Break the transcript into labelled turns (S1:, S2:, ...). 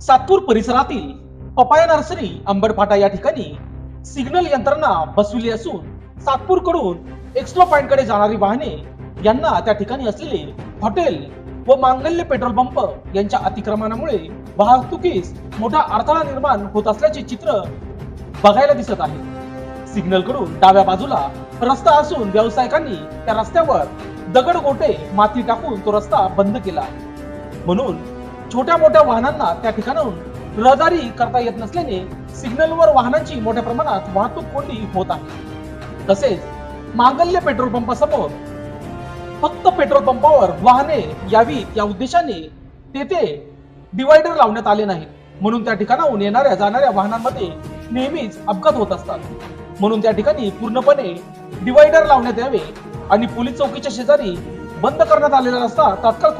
S1: सातपूर परिसरातील papaya nursery अंबडफाटा या ठिकाणी सिग्नल यंत्रणा बसविली असून सातपूर कडून एक्स्ट्रा पॉइंट कडे जाणारी वाहने यांना त्या ठिकाणी असलेले हॉटेल व मांगल्य पेट्रोल पंप यांच्या अतिक्रमणामुळे वाहतुकीस मोठा अडथळा निर्माण होत असल्याचे चित्र बघायला दिसत आहे। सिग्नल कडून डाव्या बाजूला रस्ता असून व्यावसायिकांनी त्या रस्त्यावर दगड गोटे माती टाकून तो रस्ता बंद केला, म्हणून छोट्या मोठ्या वाहनांना त्या ठिकाणाहून रहदारी करता येत नसल्याने सिग्नलवर वाहनांची मोठ्या प्रमाणात वाहतूक कोंडी होत आहे। तसेच मांगल्य पेट्रोल पंपासमोर फक्त पेट्रोल पंपावर वाहने यावीत या उद्देशाने तेथे डिवायडर लावण्यात आले नाहीत, म्हणून त्या ठिकाणाहून येणाऱ्या जाणाऱ्या वाहनांमध्ये नेहमीच अपघात होत असतात। म्हणून त्या ठिकाणी पूर्णपणे डिवायडर लावण्यात यावे आणि पोलीस चौकीच्या शेजारी बंद करण्यात आलेला रस्ता तात्काळ